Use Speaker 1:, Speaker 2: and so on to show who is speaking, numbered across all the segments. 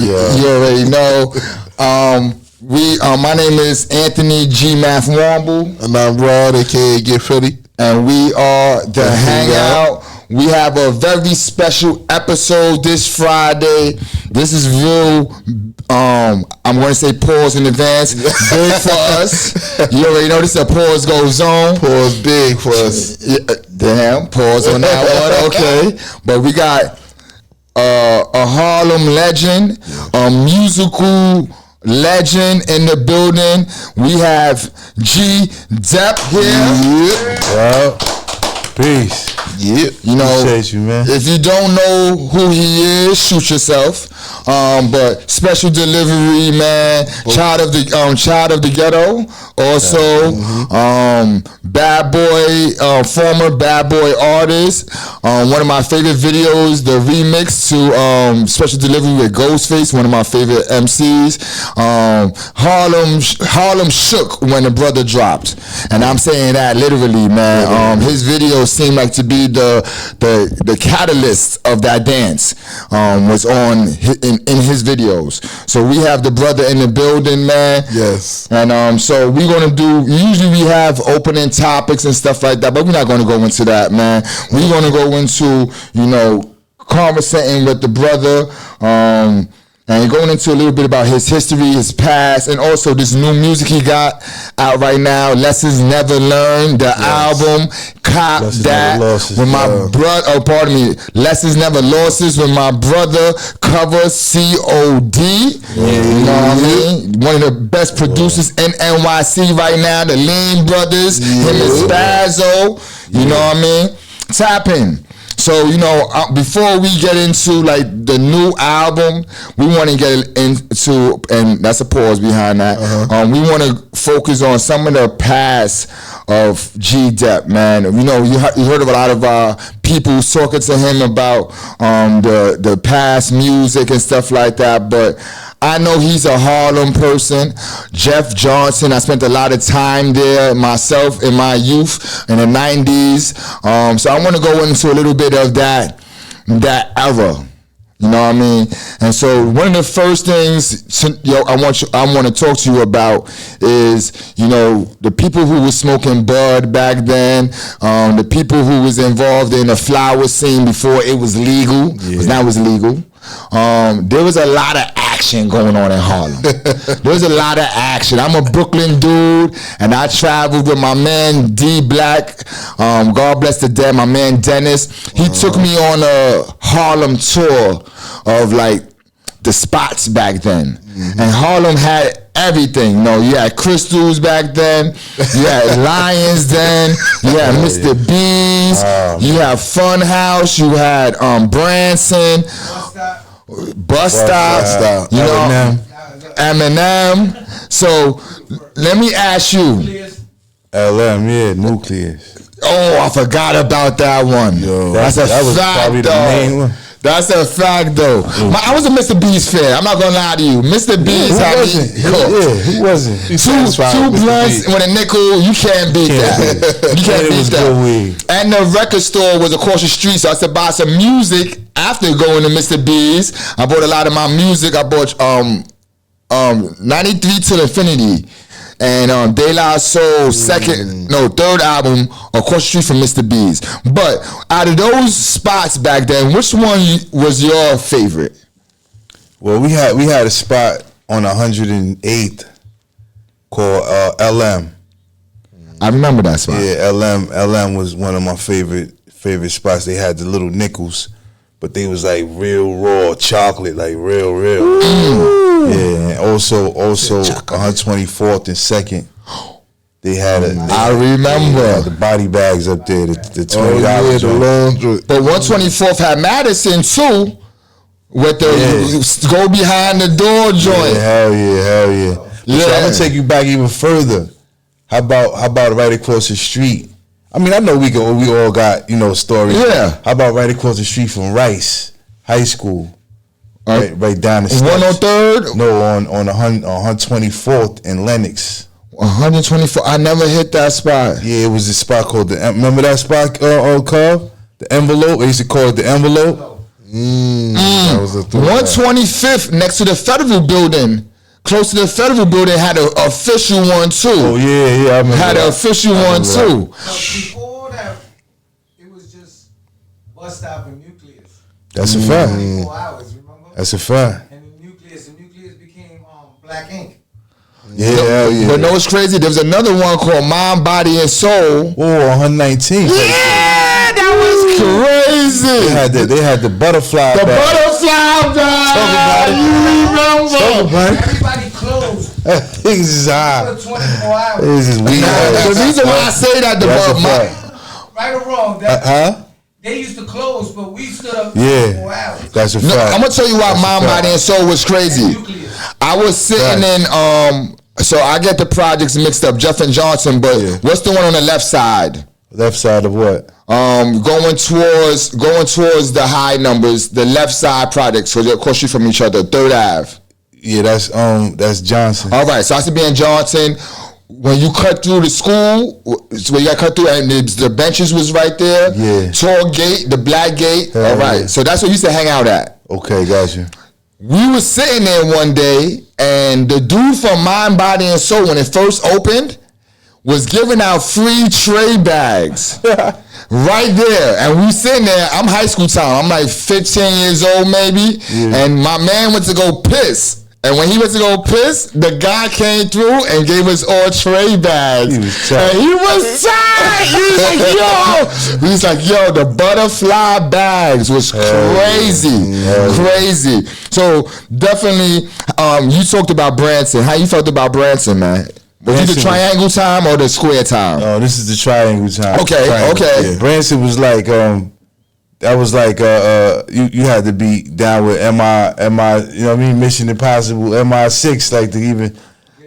Speaker 1: Yeah.
Speaker 2: You already know. My name is Anthony G. Math Womble.
Speaker 1: And I'm Rod, aka Get Fetty.
Speaker 2: And we are the Hangout. We have a very special episode this Friday. This is real, I'm going to say pause in advance, big for us. You already know this is a pause goes on.
Speaker 1: Pause big for us.
Speaker 2: Damn, pause on that one, okay. But we got a Harlem legend, a musical legend in the building. We have Gdep here.
Speaker 3: Well, peace.
Speaker 2: Yeah, you know,
Speaker 3: appreciate you, man.
Speaker 2: If you don't know who he is, shoot yourself. But special delivery, man. Child of the ghetto. Also, bad boy, former bad boy artist. One of my favorite videos, the remix to special delivery with Ghostface. One of my favorite MCs. Harlem shook when the brother dropped, and I'm saying that literally, man. His videos seem like to be the catalyst of that dance. Was on in his videos. So we have the brother in the building, man.
Speaker 1: Yes.
Speaker 2: And so we're gonna do. Usually we have opening topics and stuff like that, but we're not gonna go into that, man. We're gonna go into conversating with the brother. And going into a little bit about his history, his past, and also this new music he got out right now, Lessons Never Learned, the album, Cop
Speaker 3: Lessons
Speaker 2: That,
Speaker 3: Never Losses,
Speaker 2: with my brother, Lessons Never Losses, with my brother, Cover COD, you know what I mean? One of the best producers in NYC right now, the Lean Brothers, him and Spazzo, you know what I mean? Tap in. So, before we get into like the new album, we want to get into, and that's a pause behind that. We want to focus on some of the past of Gdep, man. You heard of a lot of people talking to him about the past music and stuff like that, but I know he's a Harlem person. Jeff Johnson, I spent a lot of time there myself in my youth in the 90s. So I want to go into a little bit of that era. You know what I mean? And so one of the first things I want to talk to you about is, the people who were smoking bud back then, the people who was involved in the flower scene before it was legal, because now it's legal. There was a lot of action going on in Harlem. There was a lot of action. I'm a Brooklyn dude, and I traveled with my man D Black. God bless the dead, my man Dennis. He took me on a Harlem tour of like the spots back then. And Harlem had everything. You had Crystals back then. You had Lions then. You had Mr. B's. You had Funhouse. You had Branson. Bus Stop. Eminem. So let me ask you.
Speaker 3: LM, Nucleus.
Speaker 2: Oh, I forgot about that one. That was
Speaker 3: probably the main one.
Speaker 2: That's a fact, though. I was a Mr. B's fan. I'm not gonna lie to you. Mr. B's had me hooked.
Speaker 3: Who wasn't?
Speaker 2: Two blunts with a nickel. You can't beat that. You can't beat that. And the record store was across the street, so I said buy some music after going to Mr. B's. I bought a lot of my music. I bought 93 Till Infinity. And De La Soul third album across the street from Mr. B's. But out of those spots back then, which one was your favorite?
Speaker 3: Well, we had a spot on 108th called LM.
Speaker 2: I remember that spot.
Speaker 3: Yeah, LM was one of my favorite spots. They had the little nickels, but they was like real raw chocolate, like real. Yeah, and also 124th and 2nd. They had
Speaker 2: I remember
Speaker 3: the body bags up there, the $20.
Speaker 2: But 124th had Madison too, with the go behind the door joint.
Speaker 3: Hell yeah. So I'm gonna take you back even further. How about right across the street? I mean, I know we all got stories. Yeah. How about right across the street from Rice High School? Right down the steps.
Speaker 2: 103rd?
Speaker 3: No, on 124th in Lenox.
Speaker 2: 124. I never hit that spot.
Speaker 3: Yeah, it was a spot called remember that spot, Carl? The Envelope. They used to call it the Envelope.
Speaker 1: That was a throwback.
Speaker 2: 125th next to the Federal Building. Close to the Federal Building had an official one too.
Speaker 3: Oh yeah, I remember.
Speaker 2: Had an official one too.
Speaker 4: Before that, it was just bus stop and nucleus.
Speaker 3: That's a fact.
Speaker 4: 24 hours, remember?
Speaker 3: That's a fact.
Speaker 4: And the nucleus became Black Ink.
Speaker 3: Yeah, yeah.
Speaker 2: But no, it's crazy. There was another one called Mind, Body, and Soul.
Speaker 3: Oh, 119.
Speaker 2: Yeah, that was crazy.
Speaker 3: They had the butterfly.
Speaker 2: The
Speaker 3: bag.
Speaker 2: butterfly bag. You remember?
Speaker 4: Everybody closed
Speaker 3: Niggas is high.
Speaker 4: for 24 hours.
Speaker 3: This is weird.
Speaker 2: The reason why I say that,
Speaker 4: Right or wrong, they used to close, but we stood up 24 hours.
Speaker 3: That's a
Speaker 2: no,
Speaker 3: fact.
Speaker 2: I'm gonna tell you why Mind, Body, and Soul was crazy. I was sitting in so I get the projects mixed up, Jeff and Johnson, but what's the one on the left side?
Speaker 3: Left side of what?
Speaker 2: Going towards the high numbers, the left side projects, so they're across you from each other, 3rd Ave.
Speaker 3: Yeah, that's Johnson.
Speaker 2: All right, so I used to be in Johnson. When you cut through the school, so when you got cut through, and the benches was right there.
Speaker 3: Yeah.
Speaker 2: Tall gate, the black gate.
Speaker 3: Hell
Speaker 2: all right,
Speaker 3: yeah.
Speaker 2: so that's where we used to hang out at.
Speaker 3: Okay, gotcha.
Speaker 2: We was sitting there one day, and the dude from Mind, Body, and Soul, when it first opened, was giving out free tray bags right there. And we sitting there, I'm high school time, I'm like 15 years old maybe, and my man went to go piss. And when he went to go piss, the guy came through and gave us all tray bags.
Speaker 3: He was tight.
Speaker 2: And he was tight. He was like, yo, the butterfly bags was crazy. Crazy. So definitely, you talked about Branson. How you felt about Branson, man? Was it the triangle time or the square time?
Speaker 3: Oh, this is the triangle time.
Speaker 2: Okay,
Speaker 3: Triangle.
Speaker 2: okay.
Speaker 3: Yeah. Branson was like that was like you had to be down with MI, you know what I mean, Mission Impossible, MI6, like to even,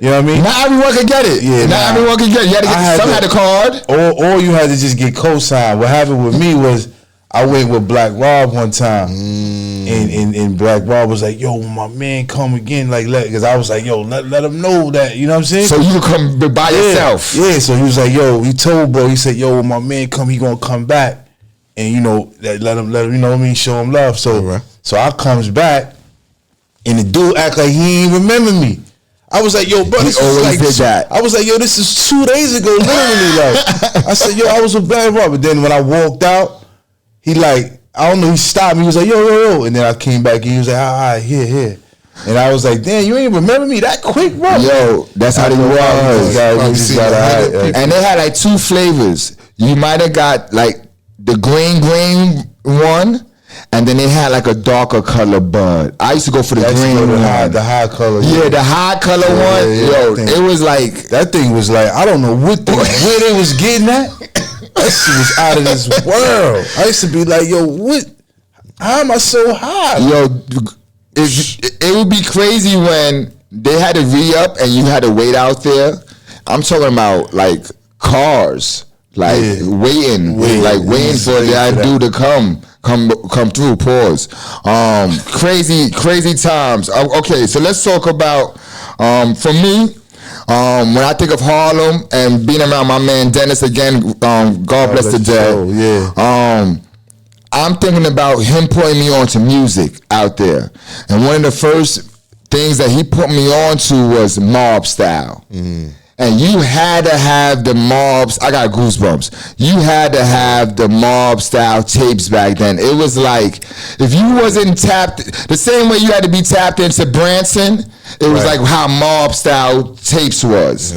Speaker 3: you know what I mean.
Speaker 2: Not everyone could get it.
Speaker 3: Yeah,
Speaker 2: not everyone could get it. You had to get, some had a card.
Speaker 3: Or you had to just get co-signed. What happened with me was I went with Black Rob one time, and Black Rob was like, "Yo, my man, come again," like, because I was like, "Yo, let him know that," you know what I'm saying?
Speaker 2: So you could come by yourself.
Speaker 3: Yeah. So he was like, "Yo," he told bro, he said, "Yo, when my man come, he gonna come back." And you know, let him, you know what I mean, show him love. So so I comes back, and the dude act like he ain't remember me. I was like, yo, bro, this
Speaker 2: always
Speaker 3: like,
Speaker 2: did that.
Speaker 3: I was like, yo, this is 2 days ago, literally. Like, I said, yo, I was with Black Rob. But then when I walked out, he like, I don't know, he stopped me. He was like, yo. And then I came back and he was like, all right, here. And I was like, damn, you ain't remember me that quick, bro.
Speaker 2: Yo, that's how they was. And they had like 2 flavors. You might have got like the green one, and then they had like a darker color bud. I used to go for the green one.
Speaker 3: The high color.
Speaker 2: Yeah, the high color one. Yo, it was like,
Speaker 3: that thing was like, I don't know where they was getting at. That shit was out of this world. I used to be like, yo, what? How am I so high?
Speaker 2: Yo, it would be crazy when they had to re-up and you had to wait out there. I'm talking about like cars. Like waiting for that dude to come through. Pause. Crazy times. Okay, so let's talk about for me. When I think of Harlem and being around my man Dennis again, God bless the dead. I'm thinking about him putting me on to music out there, and one of the first things that he put me on to was mob style. And you had to have the mobs. I got goosebumps. You had to have the mob style tapes back then. It was like, if you wasn't tapped, the same way you had to be tapped into Branson, it was like how mob style tapes was.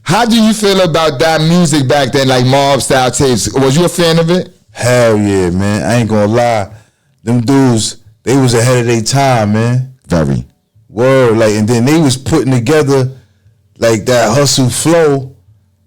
Speaker 2: How do you feel about that music back then, like mob style tapes? Was you a fan of it?
Speaker 3: Hell yeah, man. I ain't gonna lie. Them dudes, they was ahead of their time, man.
Speaker 2: Very.
Speaker 3: Word. Like, and then they was putting together like that hustle flow,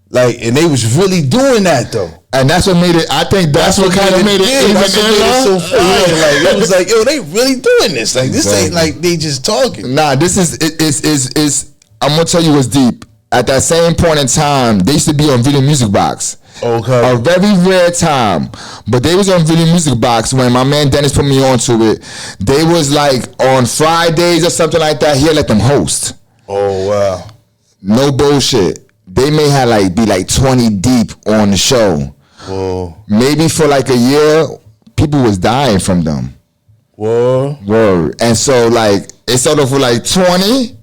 Speaker 3: like, and they was really doing that though.
Speaker 2: And that's what made it. I think that's what kind of made it even
Speaker 3: so fire. Like, it was like, yo, they really doing this. Like, this ain't like they just talking.
Speaker 2: Nah, this is. I'm gonna tell you what's deep. At that same point in time, they used to be on Video Music Box.
Speaker 3: Okay.
Speaker 2: A very rare time, but they was on Video Music Box when my man Dennis put me onto it. They was like on Fridays or something like that. He'll let them host.
Speaker 3: Oh wow.
Speaker 2: No bullshit. They may have be 20 deep on the show.
Speaker 3: Whoa.
Speaker 2: Maybe for like a year, people was dying from them. Word. And so like it started off with like 20.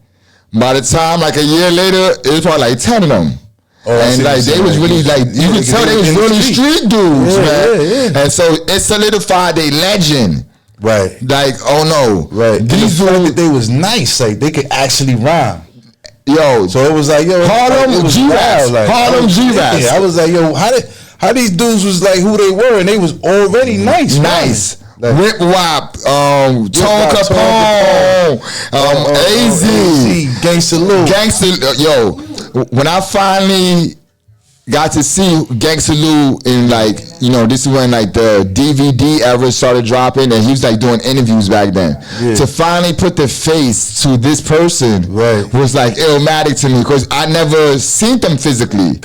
Speaker 2: By the time like a year later, it was probably like 10 of them. And like they was really like you could tell they was really street dudes, man. Yeah. And so it solidified their legend.
Speaker 3: Right.
Speaker 2: Like, oh no.
Speaker 3: Right. These dudes, that they was nice. Like they could actually rhyme.
Speaker 2: Yo.
Speaker 3: So it was like, yo,
Speaker 2: Harlem G-Raps.
Speaker 3: Like,
Speaker 2: Harlem G-Raps.
Speaker 3: Yeah, I was like, yo, how these dudes was like who they were, and they was already nice.
Speaker 2: Nice.
Speaker 3: Like,
Speaker 2: Whip Wop, Tone Capone, AZ,
Speaker 3: Gangsta Lou.
Speaker 2: Yo, when I finally got to see Gangsta Lou in like, you know, this is when like the DVD era started dropping, and he was like doing interviews back then. Yeah. To finally put the face to this person was like illmatic to me because I never seen them physically.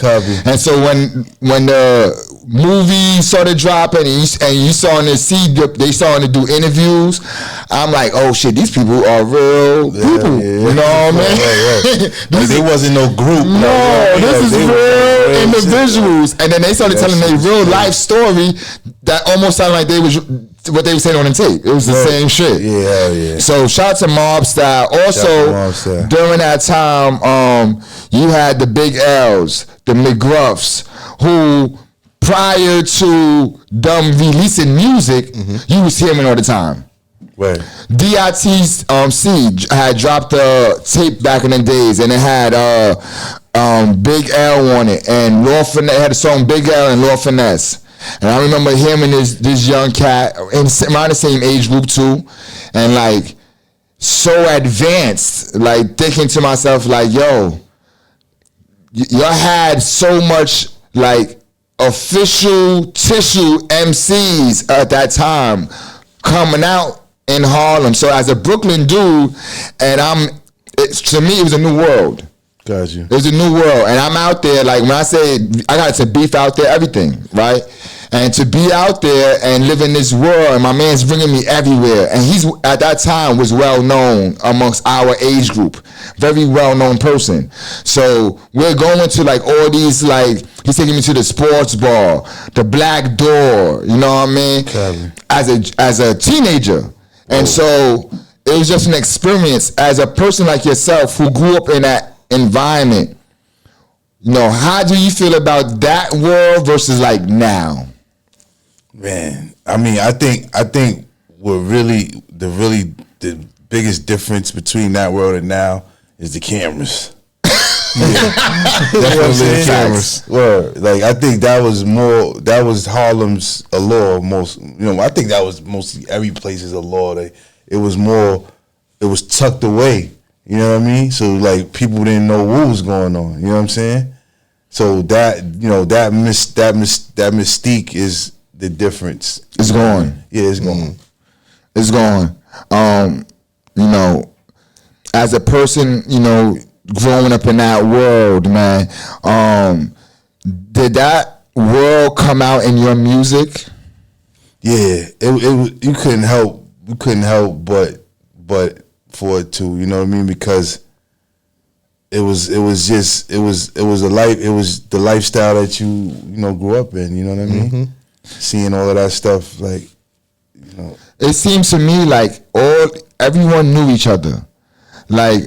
Speaker 2: And so when the movie started dropping and you starting to see they starting to do interviews, I'm like, oh shit, these people are real people. You know what I mean?
Speaker 3: Like they wasn't no group.
Speaker 2: No, this is real individuals. And then they started telling their real life story that almost sounded like they was what they were saying on the tape. It was the same shit.
Speaker 3: Yeah.
Speaker 2: So shout out to Mob Style. Also, during that time, you had the Big L's, the McGruffs, who prior to them releasing music, you was hearing all the time.
Speaker 3: Right.
Speaker 2: DITC had dropped the tape back in the days, and it had Big L on it, and Lord Finesse had a song Big L and Lord Finesse. And I remember him and this young cat in around the same age group too, and like so advanced, like thinking to myself like, yo, y'all had so much like official tissue MCs at that time coming out in Harlem. So as a Brooklyn dude, and to me it was a new world.
Speaker 3: Got you.
Speaker 2: It was a new world, and I'm out there. Like when I say I got to beef out there, everything, right? And to be out there and live in this world, and my man's bringing me everywhere. And he's at that time was well known amongst our age group, very well known person. So we're going to like all these like he's taking me to the sports bar, the Black Door, you know what I mean?
Speaker 3: Okay.
Speaker 2: As a teenager, and so it was just an experience as a person like yourself who grew up in that environment. You know, how do you feel about that world versus like now?
Speaker 3: Man, I mean, I think what the biggest difference between that world and now is the cameras. Definitely cameras. Word. Like I think that was Harlem's allure most. You know, I think that was mostly every place's allure. It was tucked away. You know what I mean? So like people didn't know what was going on. You know what I'm saying? So that that mystique is the difference.
Speaker 2: It's gone.
Speaker 3: Yeah, it's gone.
Speaker 2: It's gone. You know, as a person, you know, growing up in that world, man, did that world come out in your music?
Speaker 3: Yeah, it you couldn't help but for it to, you know what I mean? Because it was the lifestyle that you grew up in, you know what I mean? Mm-hmm. Seeing all of that stuff, like, you know.
Speaker 2: It seems to me like everyone knew each other. Like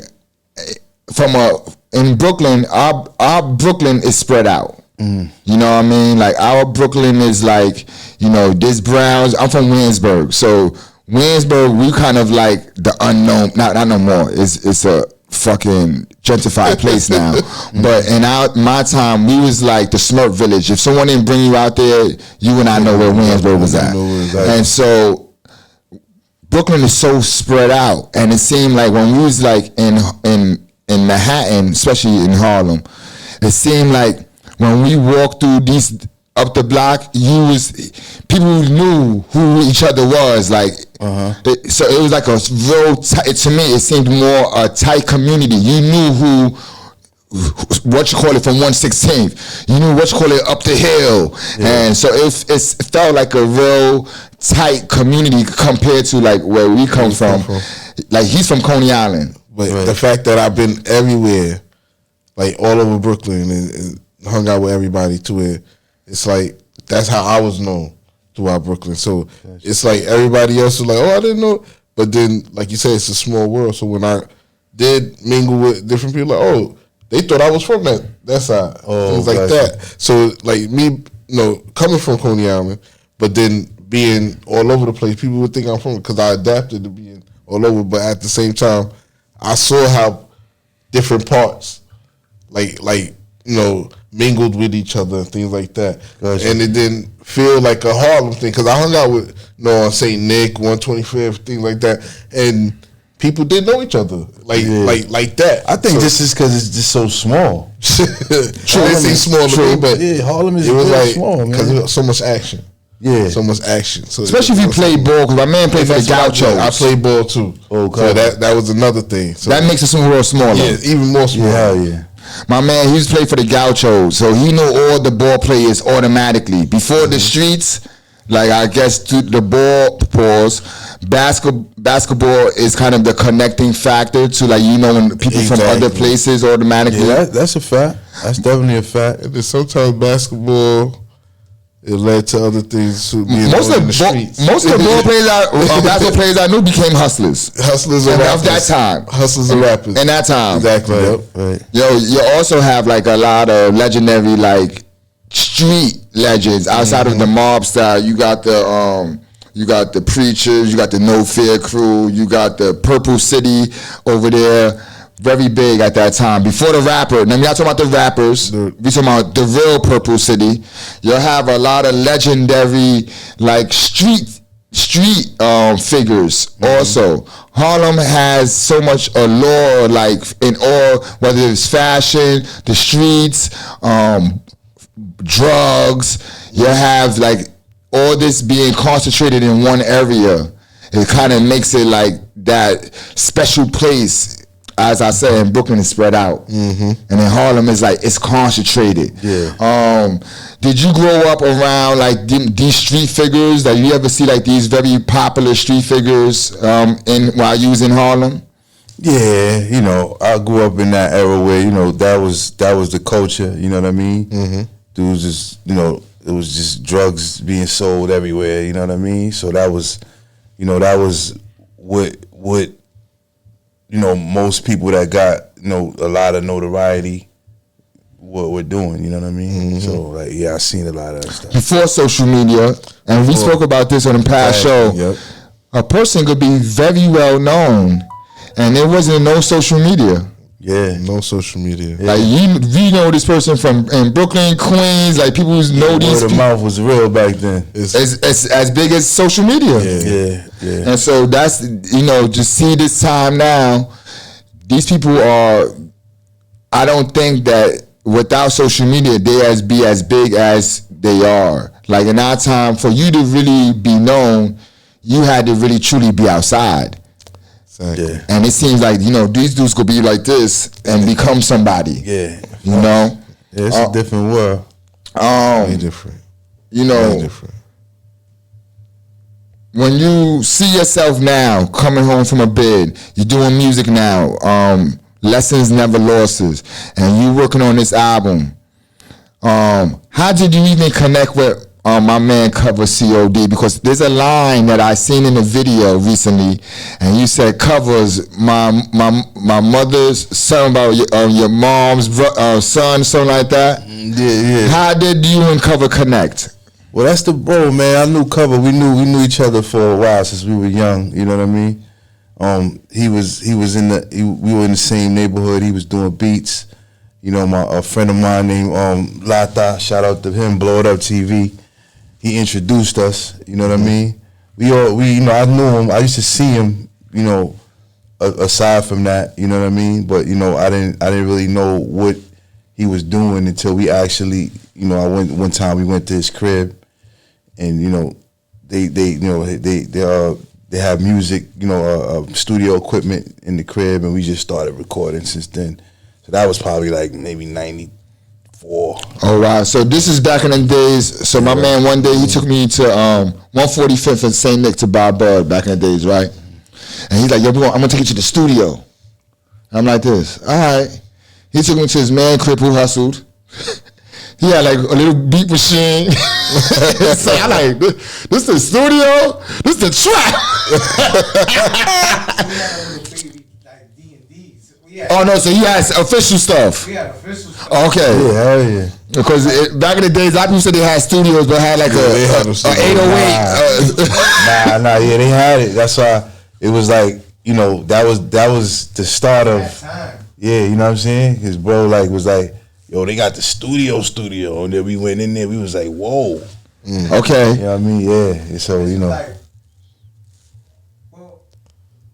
Speaker 2: in Brooklyn, our Brooklyn is spread out. Mm. You know what I mean? Like our Brooklyn is like, you know, this Browns. I'm from Williamsburg, so Williamsburg, we kind of like the unknown. Not no more. It's a fucking gentrified place now. But in my time, we was like the Smurf Village. If someone didn't bring you out there, you and I know where Williamsburg was at. And so Brooklyn is so spread out, and it seemed like when we was like in Manhattan, especially in Harlem, it seemed like when we walked through these up the block, people knew who each other was. Like, so it was like a real to me, it seemed more a tight community. You knew what you call it from 116th. You knew what you call it up the hill, and so it felt like a real tight community compared to like where we come from. Like he's from Coney Island,
Speaker 1: but the fact that I've been everywhere, like all over Brooklyn, and hung out with everybody to it. It's like that's how I was known. throughout Brooklyn. So it's like everybody else was like, oh, I didn't know. But then, like you said, it's a small world. So when I did mingle with different people, like, oh, they thought I was from that side. Things like that. So like me, coming from Coney Island, but then being all over the place, people would think I'm from it because I adapted to being all over. But at the same time, I saw how different parts, mingled with each other and things like that. Gotcha. And it didn't feel like a Harlem thing because I hung out with, on St. Nick, 125th, things like that, and people didn't know each other like that.
Speaker 3: I think this is because it's just so small.
Speaker 1: True, it ain't small to me, but
Speaker 3: Harlem is small, man.
Speaker 1: Because there's so much action.
Speaker 3: Yeah,
Speaker 1: so much action. So
Speaker 2: especially if you play ball, because my man played for the Gauchos.
Speaker 1: I played ball too. Okay. So that was another thing. So
Speaker 2: that makes it some real smaller.
Speaker 1: Yeah, even more smaller.
Speaker 3: Hell yeah.
Speaker 2: My man, he used to play for the Gauchos, so he knew all the ball players automatically. Before the streets, like I guess to the ball pause, basketball is kind of the connecting factor to when people from other places automatically.
Speaker 3: Yeah, that's a fact. That's definitely a fact.
Speaker 1: And then sometimes basketball, it led to other things. To
Speaker 2: most of the ball players, basketball players I knew became hustlers.
Speaker 1: Hustlers and rappers.
Speaker 2: Of that time.
Speaker 1: Hustlers and rappers.
Speaker 2: In that time.
Speaker 1: Exactly.
Speaker 3: Right. Right.
Speaker 2: You also have a lot of legendary street legends outside of the mob style. You got the Preachers, you got the No Fear crew, you got the Purple City over there. Very big at that time. Before the rapper, now we're not talking about the rappers, we're talking about the real Purple City. You'll have a lot of legendary street figures also. Harlem has so much allure in all, whether it's fashion, the streets, drugs. You have all this being concentrated in one area. It kind of makes it that special place. As I said, in Brooklyn, it's spread out, and in Harlem, it's concentrated.
Speaker 3: Yeah.
Speaker 2: Did you grow up around these street figures? That you ever see these very popular street figures while you was in Harlem?
Speaker 3: Yeah, I grew up in that era where that was the culture. You know what I mean? Mm-hmm. Dudes just it was just drugs being sold everywhere. You know what I mean? So that was what most people that got a lot of notoriety what we're doing, you know what I mean? So I seen a lot of that stuff.
Speaker 2: Before social media, and we spoke about this on the past show, a person could be very well known and there wasn't no social media.
Speaker 3: Yeah,
Speaker 1: no social media.
Speaker 2: You know this person from in Brooklyn, Queens. People know these.
Speaker 3: Word of mouth was real back then.
Speaker 2: It's as big as social media.
Speaker 3: Yeah.
Speaker 2: And so that's to see this time now. These people are. I don't think that without social media they be as big as they are. In our time, for you to really be known, you had to really truly be outside.
Speaker 1: Exactly.
Speaker 3: Yeah.
Speaker 2: And it seems these dudes could be like this and become somebody.
Speaker 3: Yeah.
Speaker 2: Yeah,
Speaker 3: it's a different world.
Speaker 1: Very different.
Speaker 2: Very different. When you see yourself now coming home from a bid, you're doing music now, Lessons Never Losses, and you working on this album. How did you even connect with my man Cover COD? Because there's a line that I seen in a video recently, and you said Cover's my mother's son, about your mom's son, something like that.
Speaker 3: Yeah.
Speaker 2: How did you and Cover connect?
Speaker 3: Well, that's the bro, man. I knew Cover. We knew each other for a while since we were young. You know what I mean? We were in the same neighborhood. He was doing beats. A friend of mine named Lata, shout out to him, Blow It Up TV. He introduced us, you know what I mean? I knew him. I used to see him, aside from that, you know what I mean? But I didn't really know what he was doing until we actually, one time we went to his crib, and they have music, studio equipment in the crib, and we just started recording since then. So that was probably maybe 94.
Speaker 2: Oh wow! So this is back in the days. So my man, one day he took me to 145th and St. Nick to buy bud back in the days, right? And he's like, "Yo, bro, I'm gonna take you to the studio." And I'm like this. All right. He took me to his man crib who hustled. He had like a little beat machine. So I like, this the studio, this the trap. Oh no, so he has official stuff.
Speaker 4: We had official stuff.
Speaker 2: Okay.
Speaker 3: Yeah, hell yeah.
Speaker 2: Because back in the days, a lot of people said they had studios, but had like a 808.
Speaker 3: Nah, yeah, they had it. That's why it was like, you know, that was the start of, yeah, you know what I'm saying? His bro like was like, yo, they got the studio, and then we went in there, we was like, whoa.
Speaker 2: Okay.
Speaker 3: You know what I mean? Yeah. And so, you know.
Speaker 4: Like, well,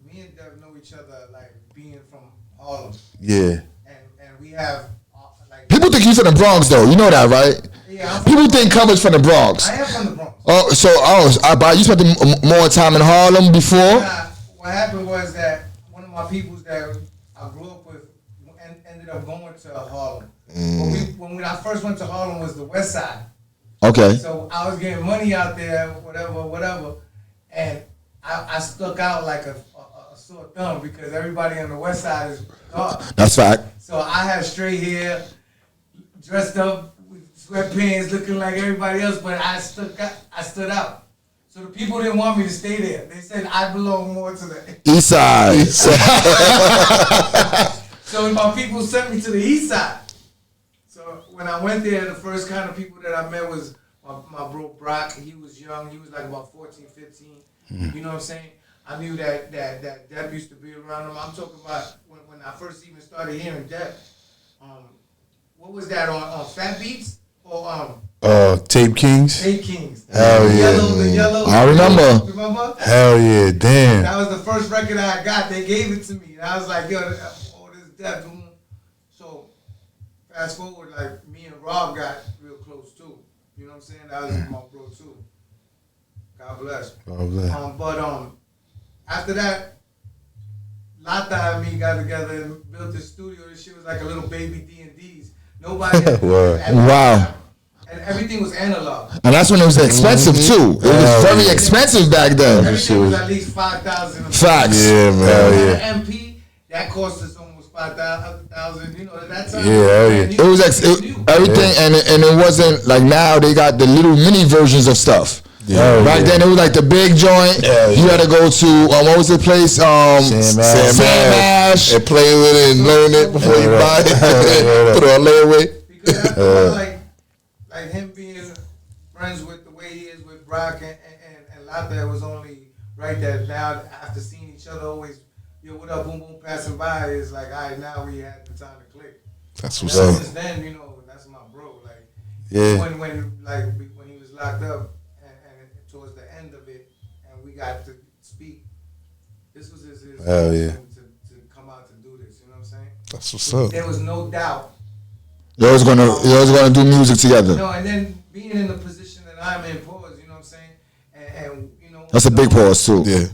Speaker 4: me and Dev know each other, like, being from Harlem.
Speaker 3: Yeah.
Speaker 4: And we have, like...
Speaker 2: People think he's from the Bronx, though. You know that, right?
Speaker 4: Yeah,
Speaker 2: people think Cover's from the Bronx.
Speaker 4: I am from the Bronx.
Speaker 2: But you spent more time in Harlem before?
Speaker 4: What happened was that one of my peoples that I grew up with ended up going to Harlem. When I first went to Harlem was the West Side.
Speaker 2: Okay.
Speaker 4: So I was getting money out there, whatever, and I stuck out like a sore thumb because everybody on the West Side is dark.
Speaker 2: That's fact.
Speaker 4: So I had straight hair, dressed up with sweatpants, looking like everybody else, but I stood out. So the people didn't want me to stay there. They said I belong more to the
Speaker 2: East Side.
Speaker 4: So my people sent me to the East Side. So when I went there, the first kind of people that I met was my bro Brock. He was young. He was like about 14, 15. You know what I'm saying? I knew that Dep used to be around him. I'm talking about when I first even started hearing Dep. What was that on Fat Beats or
Speaker 3: Tape Kings.
Speaker 4: Tape Kings.
Speaker 3: Hell yeah.
Speaker 4: The yellow.
Speaker 2: I remember.
Speaker 4: Remember?
Speaker 3: Hell yeah, damn.
Speaker 4: That was the first record I got. They gave it to me, and I was like, yo, this Dep. So fast forward, like me and Rob got real close too. You know what I'm saying? That was my bro too. God bless.
Speaker 3: God bless.
Speaker 4: But after that, Lata and me got together and built this studio. This shit was like a little baby D&Ds. Nobody.
Speaker 2: Wow.
Speaker 4: And everything was analog.
Speaker 2: And that's when it was expensive too. It was very expensive back then.
Speaker 4: Everything was at least 5,000.
Speaker 2: Facts.
Speaker 3: Yeah, man.
Speaker 4: Yeah. MP that cost us almost 5,000. You know at that time.
Speaker 3: Yeah.
Speaker 2: It was everything, and it wasn't like now. They got the little mini versions of stuff.
Speaker 3: Yeah,
Speaker 2: back then it was like the big joint. You had to go to what was the place? Sam Ash.
Speaker 1: And play with it and learn it before you buy it. Put it on layaway.
Speaker 4: Because after like him being friends with the way he is with Brock and Lata, it was only right that now after seeing each other always, yo, what up, boom boom, passing by, is like, all right, now we had the time to click.
Speaker 1: That's what's up.
Speaker 4: Since then, you know, that's my bro. Like,
Speaker 3: yeah.
Speaker 4: When he was locked up and towards the end of it, and we got to speak, this was his reason to come out to do this. You know what I'm saying?
Speaker 1: That's what's up.
Speaker 4: There was no doubt.
Speaker 2: You was gonna do music together.
Speaker 4: No, and then being in the position that I'm in, pause, you know what I'm saying? And you know,
Speaker 2: that's a big pause too.
Speaker 1: Yeah.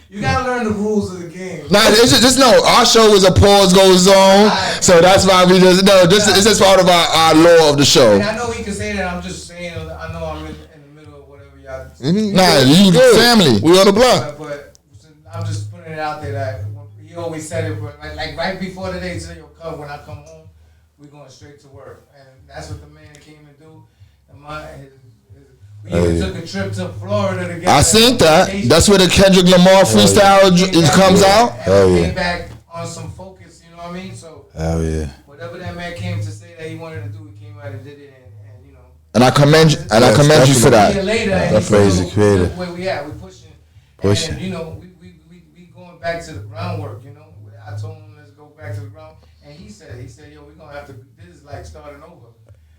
Speaker 4: You gotta learn the rules of the game.
Speaker 2: Nah, it's just no. Our show is a pause goes on, so that's why we just it's just part of our law of the show.
Speaker 4: And I know he can say that. I'm just saying. I know I'm in the middle of whatever y'all.
Speaker 2: Nah, you family.
Speaker 1: We on the block.
Speaker 4: But I'm just putting it out there that he always said it. But like right before the day, said, "Yo, cuz, when I come home, we going straight to work," and that's what the man came and do. And we even took a trip to Florida together.
Speaker 2: I seen that. That's where the Kendrick Lamar freestyle comes out.
Speaker 4: And we came back on some focus, you know what I mean? So whatever that man came to say that he wanted to do, he came out and did it, and you know.
Speaker 2: And I commend you for that.
Speaker 4: That's crazy, creative. Where we at? We pushing. And you know, we going back to the groundwork. You know, I told him let's go back to the ground, and he said, yo, we're gonna have to. This is like starting over.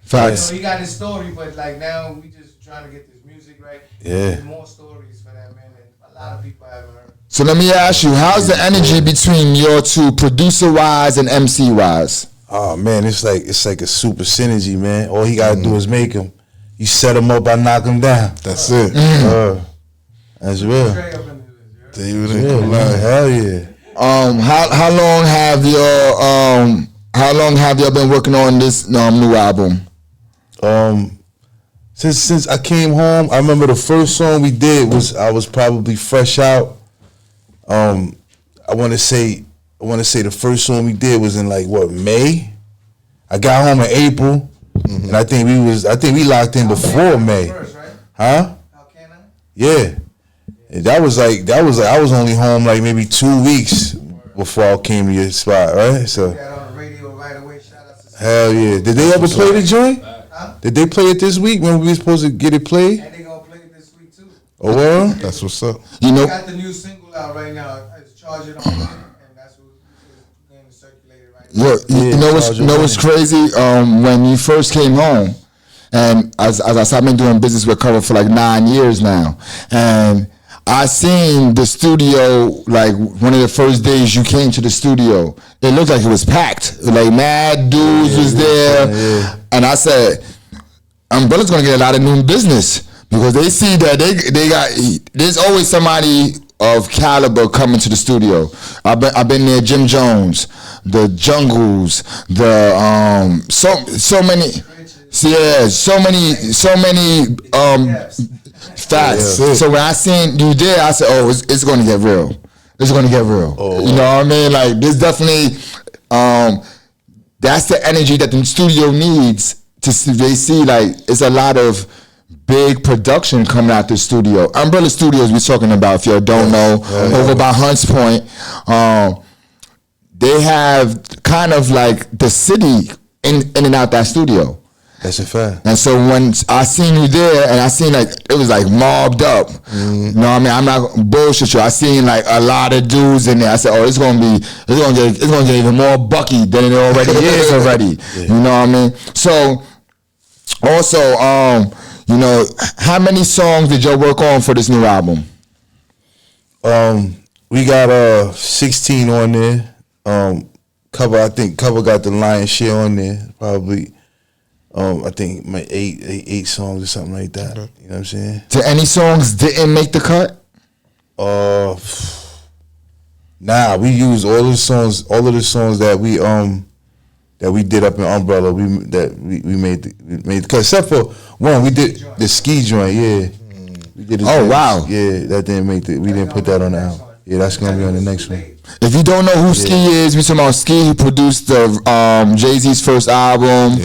Speaker 2: Facts.
Speaker 4: You know, he got his story, but like now we just trying to get this music right.
Speaker 3: Yeah.
Speaker 4: There's more stories for that man that a lot of people haven't heard.
Speaker 2: So let me ask you, how's the energy between your two, producer wise and MC wise?
Speaker 3: Oh man, it's like a super synergy, man. All he gotta do is make him. You set him up, I knock him down.
Speaker 1: That's it.
Speaker 3: That's real. Hell yeah.
Speaker 2: How long have y'all been working on this new album?
Speaker 3: Since I came home, I remember the first song we did was I was probably fresh out. I want to say want to say the first song we did was in like what, May. I got home in April, and I think we locked in before May.
Speaker 4: First, right?
Speaker 3: Huh?
Speaker 4: How can I?
Speaker 3: Yeah. And that was like I was only home like maybe 2 weeks before I came to your spot, right? So
Speaker 4: Got on the radio right away. Shout out to
Speaker 3: hell yeah. Did they ever play the joint? Did they play it this week when we were supposed to get it played?
Speaker 4: And they gonna play it this week too.
Speaker 3: Oh well?
Speaker 1: That's what's up.
Speaker 2: You
Speaker 4: We
Speaker 2: know,
Speaker 4: got the new single out right now. It's Charge It On In, and that's what is getting circulated right now.
Speaker 2: you know what's crazy? When you first came home, and as I said, I've been doing business with Cover for like 9 years now, and I seen the studio like one of the first days you came to the studio. It looked like it was packed. Like mad dudes was there, and I said, Umbrella's gonna get a lot of new business because they see that they got. There's always somebody of caliber coming to the studio. I've been there. Jim Jones, the Jungles, the so many. Yeah, so many facts.
Speaker 1: Yeah.
Speaker 2: So when I seen you there, I said, "Oh, it's going to get real. It's going to get real." You know what I mean? Like there's definitely that's the energy that the studio needs to see. They see like it's a lot of big production coming out the studio. Umbrella Studios we're talking about. If you don't know, over by Hunts Point, they have kind of like the city in and out that studio.
Speaker 3: That's a fact.
Speaker 2: And so when I seen you there, and I seen like it was like mobbed up. You know what I mean? I'm not gonna bullshit you. I seen like a lot of dudes in there. I said, "Oh, it's gonna get even more bucky than it already is already." You know what I mean? So also, you know, how many songs did y'all work on for this new album?
Speaker 3: We got 16 on there. I think Cover got the lion's share on there, probably. I think my eight songs or something like that. Okay. You know what I'm saying?
Speaker 2: Did any songs didn't make the cut?
Speaker 3: Nah, we used all of the songs that we did up in Umbrella. We made the cut, except for one. We did the ski joint. Yeah, we did.
Speaker 2: Wow.
Speaker 3: Yeah, that didn't make the. We didn't put that on the album. Yeah, that's gonna be on the next one.
Speaker 2: If you don't know who Ski is, we talking about Ski. He produced the Jay-Z's first album,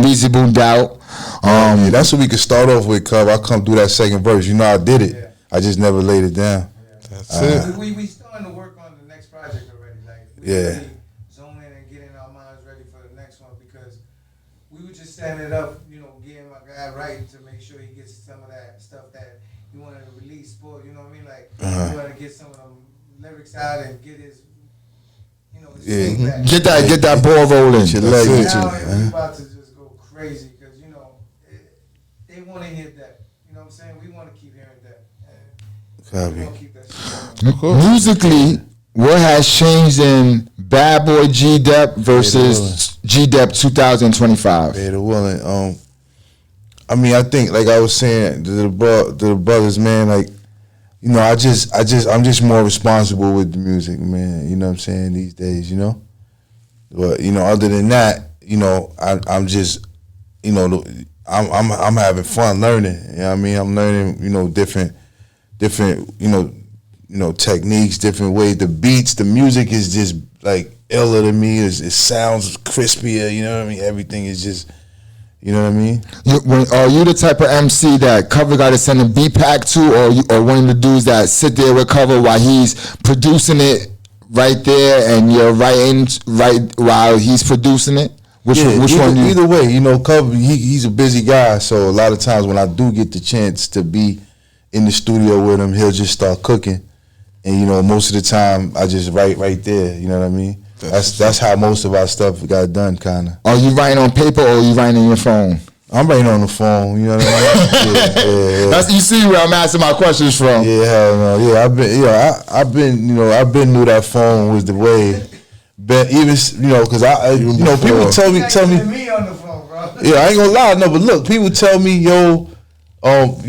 Speaker 2: Reasonable Doubt.
Speaker 3: Yeah, that's what we could start off with, Cub. I come through that second verse. You know I did it. Yeah. I just never laid it down.
Speaker 1: That's it.
Speaker 4: We starting to work on the next project already. Like we really zoning and getting our minds ready for the next one because we were just setting it up, you know, getting my guy right to make sure he gets some of that stuff that he wanted to release. You know what I mean? Like we want to get some of them lyrics out and get his, you know, his back.
Speaker 2: Get that ball rolling.
Speaker 4: Now we about to just go crazy because you know they want to hear that. You know what I'm saying? We want to keep hearing that. And we want to keep that shit going.
Speaker 2: Musically, what has changed in Bad Boy Gdep versus Gdep 2025?
Speaker 3: Better willing. I mean, I think like I was saying to the brothers, man, like. You know, I'm just more responsible with the music, man. You know what I'm saying, these days, you know? But, you know, other than that, you know, I'm just, you know, I'm having fun learning. You know what I mean? I'm learning, you know, different, you know, techniques, different ways. The beats, the music is just like iller to me. It sounds crispier, you know what I mean? Everything is just, you know what I mean?
Speaker 2: Are you the type of MC that Cover got to send a beat pack to, or one of the dudes that sit there with Cover while he's producing it right there, and you're writing right while he's producing it? Which one?
Speaker 3: Either way, you know, Cover he's a busy guy, so a lot of times when I do get the chance to be in the studio with him, he'll just start cooking, and you know, most of the time I just write right there. You know what I mean? That's how most of our stuff got done, kind of.
Speaker 2: Are you writing on paper or are you writing on your phone?
Speaker 3: I'm writing on the phone, you know what I mean? Yeah.
Speaker 2: That's, you see where I'm asking my questions from.
Speaker 3: Yeah, hell no. Yeah, I've been knew that phone was the way. But even, you know, because people tell me.
Speaker 4: Me on the phone, bro.
Speaker 3: Yeah, I ain't gonna lie, no, but look, people tell me, you know, how's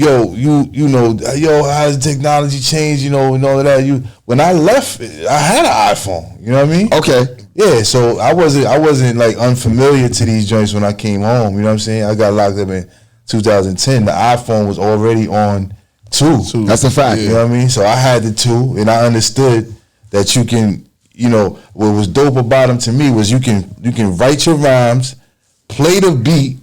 Speaker 3: the technology changed, you know, and all of that. When I left, I had an iPhone. You know what I mean?
Speaker 2: Okay.
Speaker 3: Yeah, so I wasn't like unfamiliar to these joints when I came home. You know what I'm saying? I got locked up in 2010. The iPhone was already on 2.
Speaker 2: That's a fact.
Speaker 3: You know what I mean? So I had the 2, and I understood that you can you know, what was dope about them to me was you can write your rhymes, play the beat,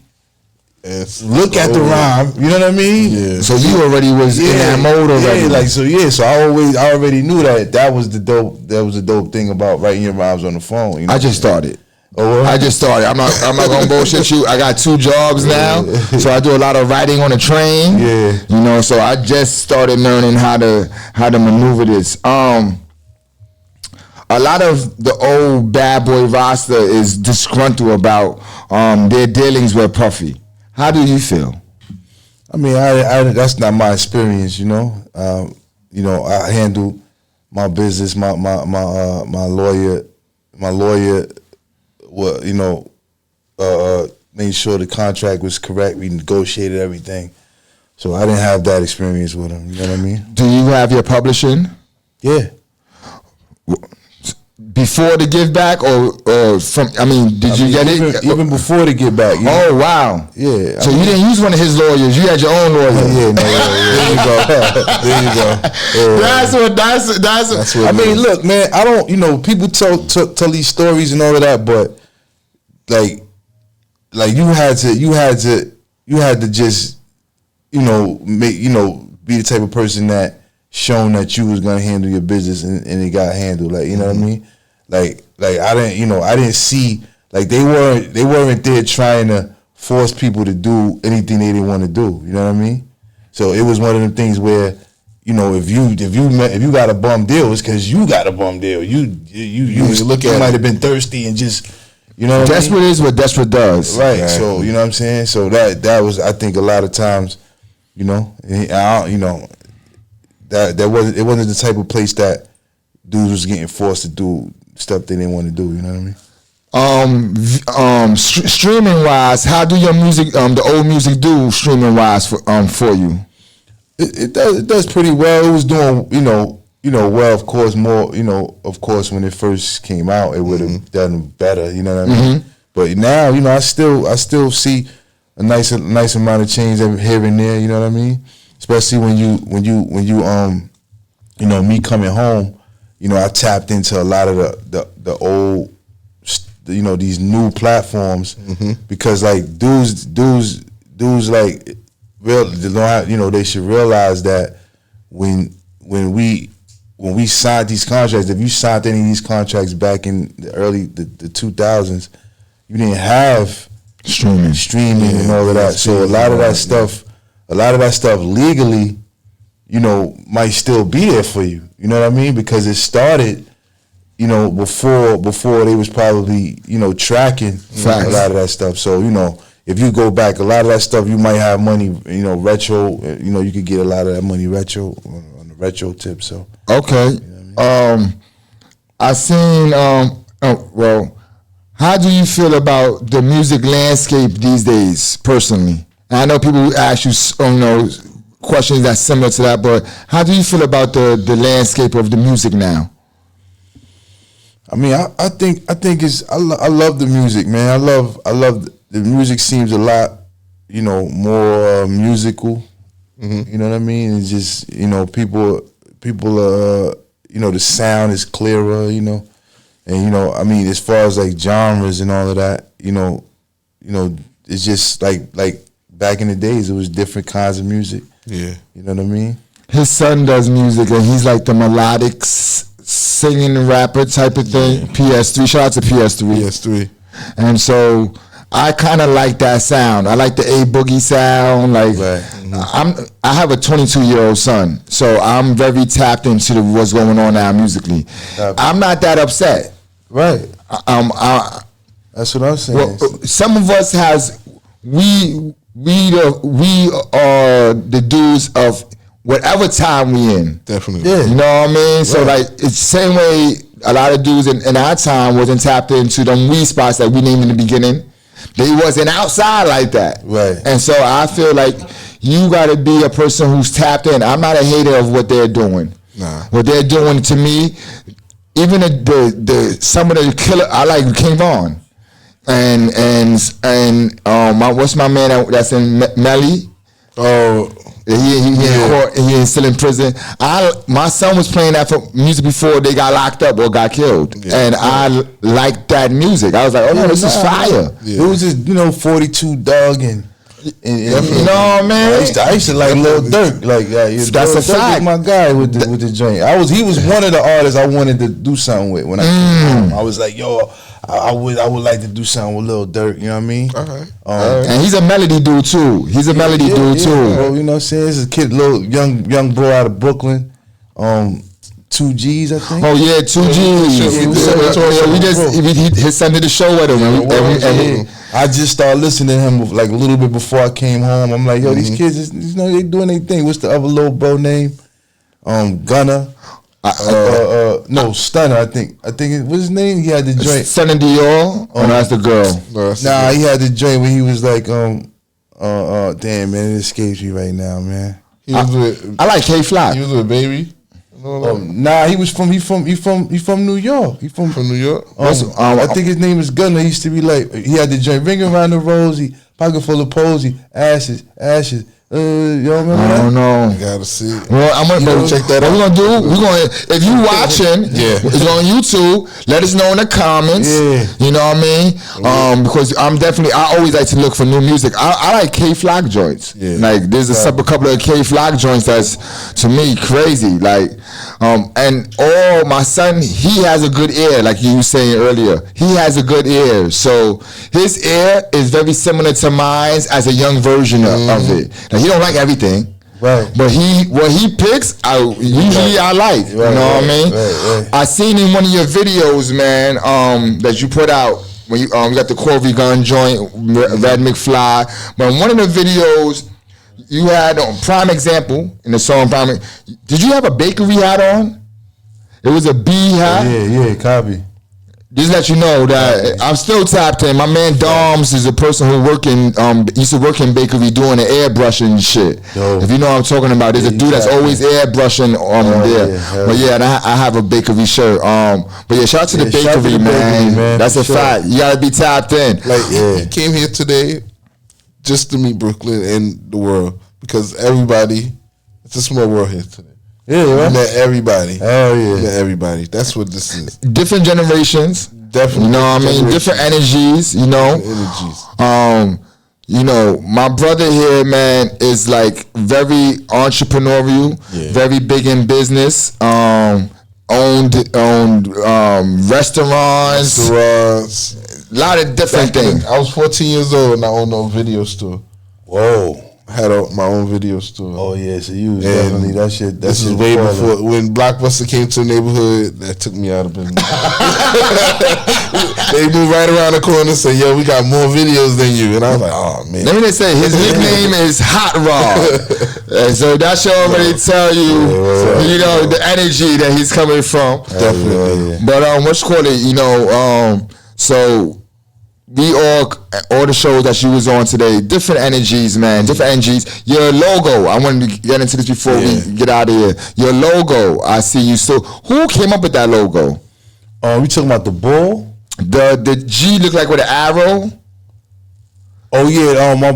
Speaker 3: look at the rhyme. You know what I mean?
Speaker 2: Yeah. So you already was in that mode already.
Speaker 3: Yeah, so I already knew that was the dope. That was the dope thing about writing your rhymes on the phone. You know?
Speaker 2: I just started.
Speaker 3: Oh,
Speaker 2: I just started. I'm not gonna bullshit you. I got 2 jobs now, so I do a lot of writing on the train.
Speaker 3: Yeah,
Speaker 2: you know. So I just started learning how to maneuver this. A lot of the old bad boy roster is disgruntled about their dealings with Puffy. How do you feel?
Speaker 3: I mean, I that's not my experience. You know, I handle my business. My lawyer. Well, made sure the contract was correct. We negotiated everything. So I didn't have that experience with him. You know what I mean?
Speaker 2: Do you have your publishing?
Speaker 3: Yeah.
Speaker 2: Before the give back or from? I mean, did you get it?
Speaker 3: Even before the give back.
Speaker 2: Oh, wow.
Speaker 3: Yeah.
Speaker 2: So you didn't use one of his lawyers. You had your own lawyer.
Speaker 3: Yeah, no, there you go. There you go.
Speaker 2: That's what.
Speaker 3: I mean, look, man, I don't, people tell these stories and all of that, but like you had to just, be the type of person that shown that you was gonna handle your business and it got handled. Like, you know what I mean? Like I didn't see, like they weren't there trying to force people to do anything they didn't want to do. You know what I mean? So it was one of them things where, if you got a bum deal, it's because you got a bum deal. You might have been thirsty and just,
Speaker 2: desperate is what desperate does.
Speaker 3: Right. So you know what I'm saying? So that was, I think, a lot of times, it wasn't the type of place that dudes was getting forced to do stuff they didn't want to do. You know what I
Speaker 2: mean? Streaming wise, how do your music, the old music, do streaming wise for you?
Speaker 3: It does pretty well. It was doing well. Of course, more. Of course, when it first came out, it would have done better. You know what I mean? But now, I still see a nice amount of change here and there. You know what I mean? Especially when you me coming home, I tapped into a lot of the old, these new platforms because like dudes like they should realize that when we signed these contracts, if you signed any of these contracts back in the early the 2000s, you didn't have streaming and all of that. So a lot of that stuff legally, might still be there for you. You know what I mean? Because it started, before they was probably, tracking a lot of that stuff. So, if you go back, a lot of that stuff you might have money, retro, you could get a lot of that money retro on the retro tip. So
Speaker 2: okay. I seen how do you feel about the music landscape these days, personally? And I know people ask you, questions that's similar to that, but how do you feel about the landscape of the music now?
Speaker 3: I mean, I think it's I love the music, man. I love the music. Seems a lot, more musical. You know what I mean? It's just people the sound is clearer, and I mean, as far as like genres and all of that, it's just like back in the days, it was different kinds of music.
Speaker 1: Yeah.
Speaker 3: You know what I mean?
Speaker 2: His son does music, and he's like the melodic singing rapper type of thing. PS3, shout out to PS3. And so I kind of like that sound. I like the A Boogie sound. Like I have a 22-year-old son, so I'm very tapped into what's going on now musically. I'm not that upset.
Speaker 3: Right. That's what I'm saying.
Speaker 2: Well, some of us we are the dudes of whatever time we in.
Speaker 1: Definitely.
Speaker 3: Yeah.
Speaker 2: You know what I mean? Right. So like it's the same way a lot of dudes in our time wasn't tapped into them weed spots that we named in the beginning. They wasn't outside like that.
Speaker 3: Right.
Speaker 2: And so I feel like you gotta be a person who's tapped in. I'm not a hater of what they're doing.
Speaker 1: Nah.
Speaker 2: What they're doing to me, even the some of the killer, I like King Von. And what's my man that's in Melly?
Speaker 1: Oh,
Speaker 2: He still in prison. My son was playing that for music before they got locked up or got killed, and I liked that music. I was like, oh no, this is fire.
Speaker 3: It was just 42 Dugg and
Speaker 2: you know what I mean?
Speaker 3: I used to like Lil Durk. Like
Speaker 2: that's a fact.
Speaker 3: My guy with the joint. He was one of the artists I wanted to do something with when I came home. I was like, yo, I would like to do something with Lil Durk. You know what I mean?
Speaker 2: And he's a melody dude too. He's a melody dude too.
Speaker 3: Bro, you know what I'm saying? This is a kid, little young bro out of Brooklyn. 2 G's, I think.
Speaker 2: Oh yeah, 2 G's. His son did the show with him.
Speaker 3: I just started listening to him like a little bit before I came home. I'm like, yo, these kids, they doing their thing. What's the other little bro name? Gunner. No, Stunner. I think. What's his name? He had the joint.
Speaker 2: Stunner Dior. Oh, that's the girl.
Speaker 3: Nah, he had the joint where he was like, damn man, it escapes me right now, man.
Speaker 2: I like K Flock.
Speaker 1: He was with Baby.
Speaker 3: Nah, he from New York. He from
Speaker 1: New York.
Speaker 3: I think his name is Gunner. He used to be like, he had the joint ring around the rosy, pocket full of posy, ashes. You remember that?
Speaker 2: I don't know.
Speaker 1: I gotta see.
Speaker 2: Well, I'm gonna check that out. What we're gonna do? If you watching, it's on YouTube. Let us know in the comments. Yeah. You know what I mean? Because I always like to look for new music. I like K Flock joints. Yeah. Like there's a couple of K Flock joints that's to me crazy. Like, and my son, he has a good ear. Like you were saying earlier, he has a good ear. So his ear is very similar to mine as a young version of it. He don't like everything, right? But what he picks, I like. You know what I mean? Right. I seen in one of your videos, man, that you put out when you got the Corey gun joint, Red McFly. But in one of the videos, you had prime example in the song. Did you have a bakery hat on? It was a bee hat.
Speaker 3: Yeah, copy.
Speaker 2: Just let you know that I'm still tapped in. My man Doms is a person who used to work in bakery doing the airbrushing and shit. If you know what I'm talking about, there's a dude that's always airbrushing there. But and I have a bakery shirt. But shout out to the bakery, man. That's a fact. You gotta be tapped in.
Speaker 1: Like he came here today just to meet Brooklyn and the world because it's a small world here today.
Speaker 3: Yeah, right?
Speaker 1: We met everybody.
Speaker 3: Oh yeah,
Speaker 1: we met everybody. That's what this is.
Speaker 2: Different generations.
Speaker 1: Definitely.
Speaker 2: You know what I mean? Different energies. You know. My brother here, man, is like very entrepreneurial, very big in business. Owned restaurants, a lot of different things.
Speaker 1: I was 14 years old and I owned a video store.
Speaker 3: Whoa.
Speaker 1: Had my own video store.
Speaker 3: Oh yeah, so you was definitely that shit.
Speaker 1: This is way before when Blockbuster came to the neighborhood. That took me out of business. They moved right around the corner and said, "Yo, we got more videos than you." And I was like, "Oh man."
Speaker 2: Let me say his nickname is Hot Rod, so that should already tell you, the energy that he's coming from.
Speaker 3: Definitely.
Speaker 2: But what you call it? So. We all the shows that you was on today, different energies, man, different energies. Your logo, I wanted to get into this before we get out of here. Your logo, I see you still. Who came up with that logo?
Speaker 3: We talking about the bull?
Speaker 2: The G look like with an arrow.
Speaker 3: Oh yeah, my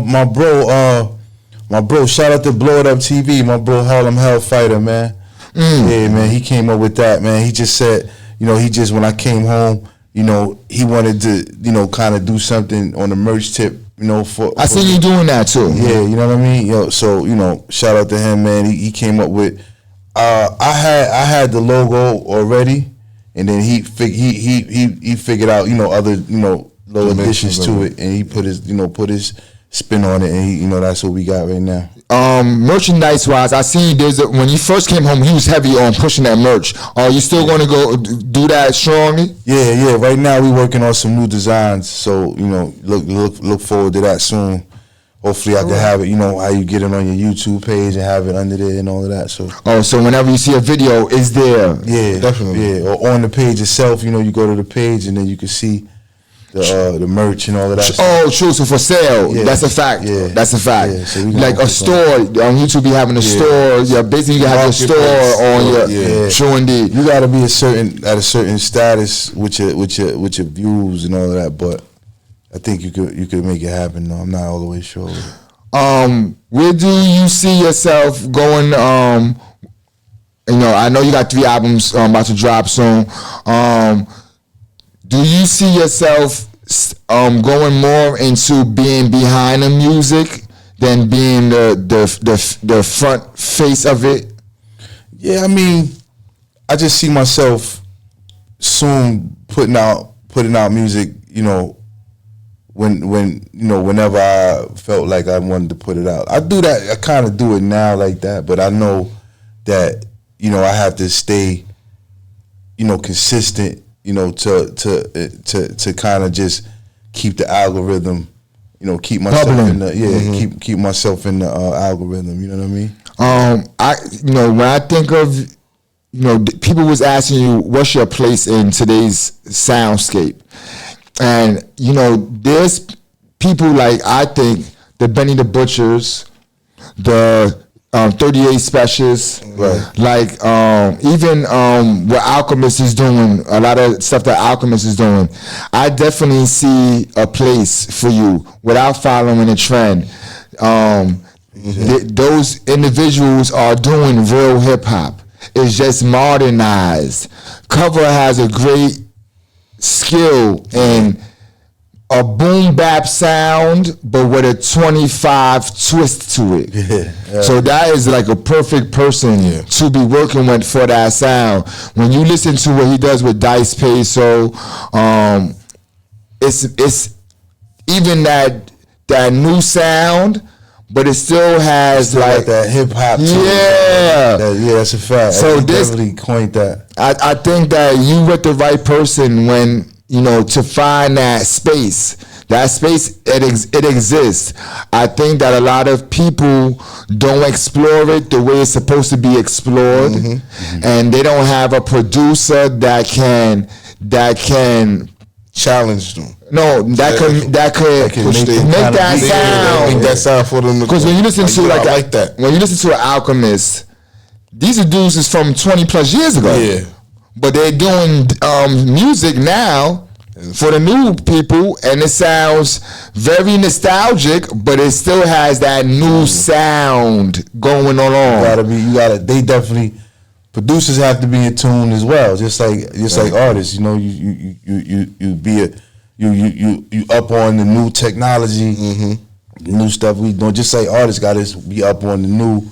Speaker 3: bro, shout out to Blow It Up TV, my bro Harlem Hellfighter, man. Yeah, man, he came up with that, man. He just said, when I came home, he wanted to, kind of do something on the merch tip,
Speaker 2: I seen you doing that too.
Speaker 3: Yeah, you know what I mean? So, shout out to him, man. He came up with, I had the logo already, and then he figured out, other, little additions to it, and he put his spin on it, and that's what we got right now.
Speaker 2: Merchandise wise, I seen when you first came home, he was heavy on pushing that merch. Are you still going to go do that strongly?
Speaker 3: Yeah. Right now we working on some new designs, so look forward to that soon. Hopefully I can have it, how you get it on your YouTube page and have it under there and all of that.
Speaker 2: So whenever you see a video, it's there.
Speaker 3: Yeah, definitely. Yeah, or on the page itself, you go to the page and then you can see the merch and all of that.
Speaker 2: Oh, true. So for sale, that's a fact. Yeah. That's a fact. Yeah, so like a store on YouTube, be having a store. You're busy. You have your store on your. True indeed.
Speaker 3: You got to be at a certain status with your views and all of that. But I think you could make it happen. Though I'm not all the way sure.
Speaker 2: Where do you see yourself going? I know you got 3 albums about to drop soon. Do you see yourself going more into being behind the music than being the front face of it?
Speaker 3: Yeah, I mean, I just see myself soon putting out music, whenever I felt like I wanted to put it out. I do that. I kind of do it now like that, but I know that I have to stay, consistent, to kind of just keep the algorithm, keep myself in the keep myself in the algorithm. You know what I mean?
Speaker 2: When I think of people was asking you what's your place in today's soundscape. And, there's people like, I think, the Benny the Butchers, the 38 Specials, right. Like even what Alchemist is doing, a lot of stuff that Alchemist is doing. I definitely see a place for you without following a trend. Those individuals are doing real hip-hop. It's just modernized. Cover has a great skill in a boom bap sound, but with a 25 twist to it. Yeah. So that is like a perfect person to be working with for that sound. When you listen to what he does with Dice Peso, it's even that new sound, but it still has like
Speaker 3: that hip hop.
Speaker 2: Yeah,
Speaker 3: that's a fact.
Speaker 2: So
Speaker 3: this definitely coined that.
Speaker 2: I think that you with the right person when to find that space. That space it exists. I think that a lot of people don't explore it the way it's supposed to be explored, and they don't have a producer that can
Speaker 1: challenge them.
Speaker 2: No, that could make that sound.
Speaker 1: Make that sound for them.
Speaker 2: Because when you listen to like that, when you listen to an Alchemist, these are dudes is from 20 plus years ago.
Speaker 1: Yeah,
Speaker 2: but they're doing music now for the new people, and it sounds very nostalgic, but it still has that new sound going on.
Speaker 3: They definitely. Producers have to be in tune as well, just like artists. You up on the new technology, the new stuff we doing. Just like artists got to be up on the new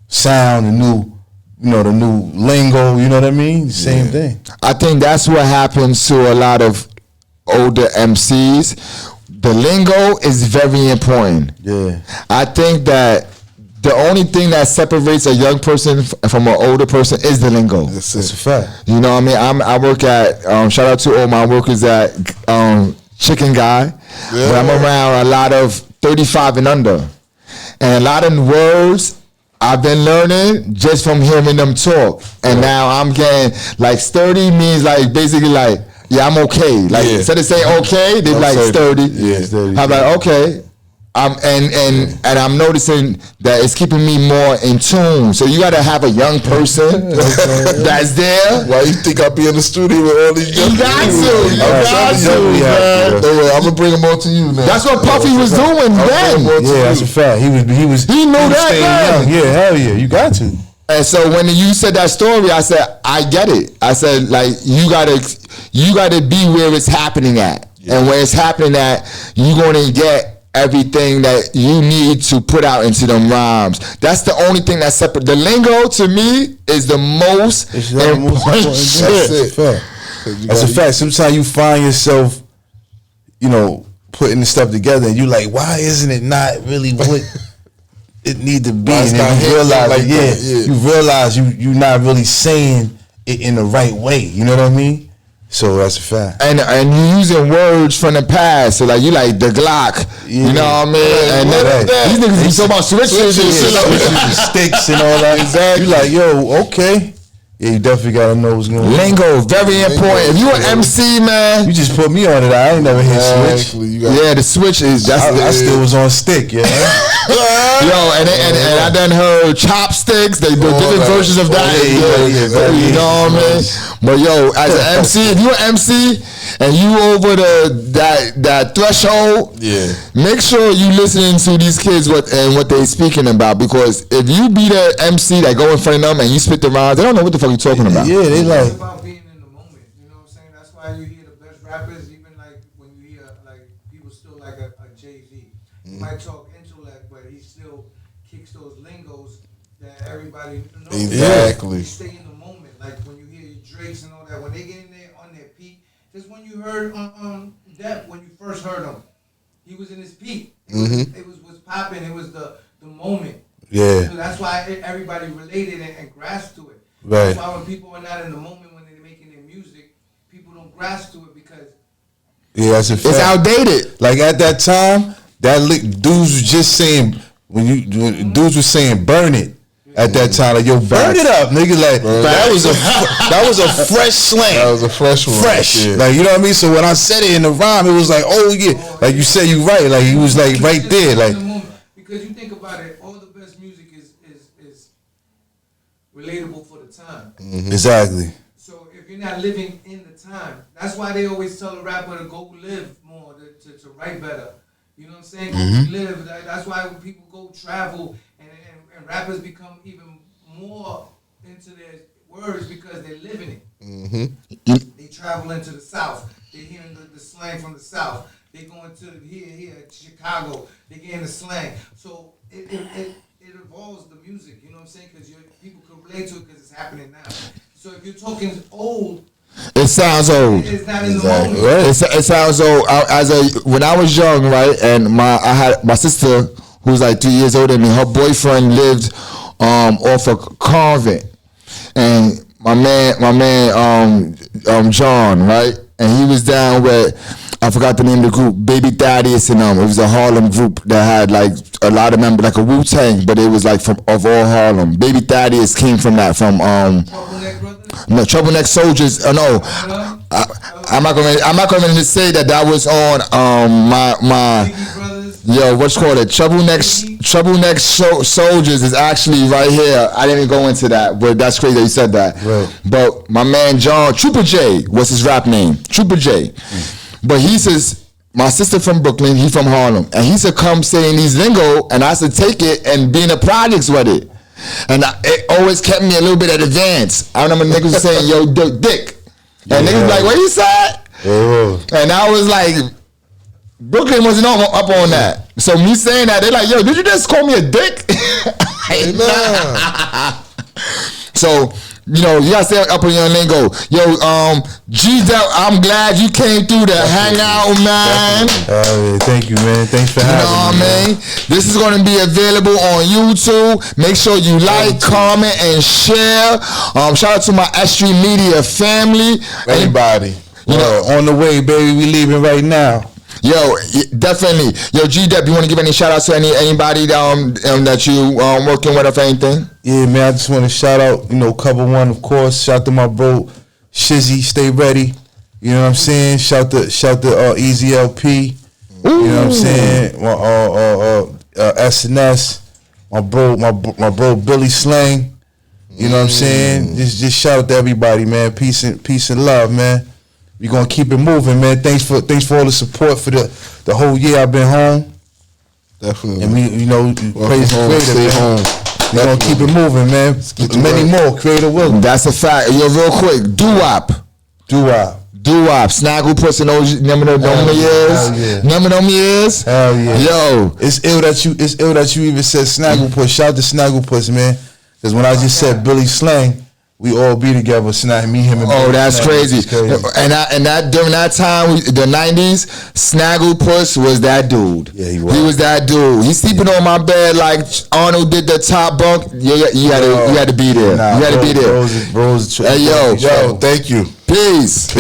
Speaker 3: sound, the new lingo. You know what I mean? Same thing.
Speaker 2: I think that's what happens to a lot of older MCs. The lingo is very important.
Speaker 3: Yeah,
Speaker 2: I think that. The only thing that separates a young person from an older person is the lingo.
Speaker 3: That's a fact.
Speaker 2: You know what I mean? I work at, shout out to all my workers at Chicken Guy, where I'm around a lot of 35 and under. And a lot of words I've been learning just from hearing them talk. And now I'm getting, like, sturdy means like basically like, yeah, I'm okay. Like, instead of saying okay, they're like sturdy. Yeah, sturdy. I'm like, okay. And I'm noticing that it's keeping me more in tune. So you got to have a young person that's there.
Speaker 1: Why you think I'll be in the studio with all these young people?
Speaker 2: You got to, man.
Speaker 1: I'm gonna bring them all to you now.
Speaker 2: That's what Puffy was doing then.
Speaker 3: Yeah, that's a fact. He knew that young. Yeah, hell yeah, you got to.
Speaker 2: And so when you said that story, I said, I get it. I said, like, you gotta be where it's happening at. Yeah. And where it's happening at, you're gonna get everything that you need to put out into them rhymes. That's the only thing that separates. The lingo to me is the most important shit.
Speaker 3: That's a fact. Sometimes you find yourself, putting the stuff together, and you like, why isn't it not really what it need to be? And then you realize, you realize you're not really saying it in the right way. You know what I mean? So that's a fact.
Speaker 2: And you using words from the past. So like you like the Glock. You know what I mean? And these niggas be so about switches and shit.
Speaker 3: Sticks and all that. Exactly. You like, yo, okay. Yeah, you definitely gotta know what's going on.
Speaker 2: Lingo, very important. If you an MC, man,
Speaker 3: You just put me on it. I ain't never hit switch.
Speaker 2: yeah, the switch is
Speaker 3: I still was on stick, yeah.
Speaker 2: Yo, and I done heard chopsticks. They do different versions of that. You know what I mean? But yo, as an MC, if you an MC and you over that threshold, make sure you listening to these kids what they speaking about, because if you be the MC that go in front of them and you spit the rhymes, they don't know what the fuck you talking about.
Speaker 3: Yeah, they like.
Speaker 4: It's about being in the moment. You know what I'm saying? That's why you hear the best rappers, even like when you hear like people still like a Jay-Z. He might talk intellect, but he still kicks those lingos that everybody knows.
Speaker 1: Exactly.
Speaker 4: You stay in the moment. Like when you hear Drakes and all that, when they get in there on their peak, just when you heard Depp, when you first heard him, he was in his peak. It was popping. It was the moment.
Speaker 3: Yeah.
Speaker 4: So that's why everybody related and grasped to it.
Speaker 3: Right.
Speaker 4: That's why when people are not in the moment when they're making their music, people don't grasp to it because
Speaker 3: that's a fact.
Speaker 2: It's outdated.
Speaker 3: Like at that time, dudes was just saying dudes was saying burn it. At that time, like yo, burn it up, nigga. Like that was a fresh slang.
Speaker 1: That was a fresh one.
Speaker 3: Fresh, like you know what I mean. So when I said it in the rhyme, it was like, oh yeah, like you said, you right. Like he was like right there, like.
Speaker 4: Because you think about it, all the best music is relatable for the time.
Speaker 3: Exactly.
Speaker 4: So if you're not living in the time, that's why they always tell a rapper to go live more, to write better. You know what I'm saying? Go live. That's why when people go travel and rappers become even more into their words because they're living it. They travel into the South. They're hearing the slang from the South. They going to here, Chicago. They getting the slang. So it evolves the music. You know what I'm saying? Because people can relate to it because it's happening now. So if you're talking old,
Speaker 2: it sounds old.
Speaker 4: It's not in the moment. Right.
Speaker 2: It sounds old. When I was young, right, and I had my sister who was like 3 years older than me. Her boyfriend lived off a convent, and my man, John, right, and he was down with. I forgot the name of the group, Baby Thaddeus and it was a Harlem group that had like a lot of members, like a Wu-Tang, but it was like of all Harlem. Baby Thaddeus came from that, from Troubleneck Soldiers. No, I'm not gonna say that was on my what's called it. Troubleneck Soldiers is actually right here. I didn't even go into that, but that's crazy that you said that.
Speaker 3: Right.
Speaker 2: But my man John, Trooper J was his rap name, Trooper J. But he says, my sister from Brooklyn, he from Harlem. And he said, come saying these lingo, and I said, take it and be in the projects with it. And it always kept me a little bit at advance. I remember niggas saying, yo, dick. And niggas like, what you said? And I was like, Brooklyn wasn't up on that. So me saying that, they're like, yo, did you just call me a dick? So, you know, you gotta stay up on your lingo. Yo, Gdep, I'm glad you came through the hangout, man.
Speaker 3: Thank you, man. Thanks for having me. You know what I mean?
Speaker 2: This is gonna be available on YouTube. Make sure you like, comment, and share. Shout out to my S.STREET Media family.
Speaker 3: Everybody. You know, on the way, baby. We leaving right now.
Speaker 2: Yo, definitely. Yo, Gdep, you want to give any shout outs to anybody that you working with or for anything?
Speaker 3: Yeah, man, I just want to shout out, Cover One, of course. Shout out to my bro, Shizzy, Stay Ready. You know what I'm saying? Shout to Easy LP. You know what I'm saying? SNS. My bro Billy Slang. You know what I'm saying? Just shout out to everybody, man. Peace and love, man. We're gonna keep it moving, man. Thanks for all the support for the whole year I've been home.
Speaker 1: Definitely.
Speaker 3: And we, praise the creator, man. We're gonna keep it moving, man. Many more. Creator will.
Speaker 2: That's a fact. Yo, real quick, doo-wop. Snagglepuss and those remember them years? Remember them years?
Speaker 3: Hell yeah.
Speaker 2: Yo.
Speaker 3: It's ill that you even said Snagglepuss. Shout out to Snagglepuss, man. Because when I just said Billy Slang, we all be together, me, him, and
Speaker 2: oh, that's crazy. And that during that time, the 90s, Snagglepuss was that dude.
Speaker 3: Yeah, he was.
Speaker 2: He was that dude. He's sleeping on my bed like Arnold did the top bunk. You had to be there. You had to be there.
Speaker 3: Bros,
Speaker 2: hey, yo,
Speaker 1: thank you.
Speaker 2: Peace.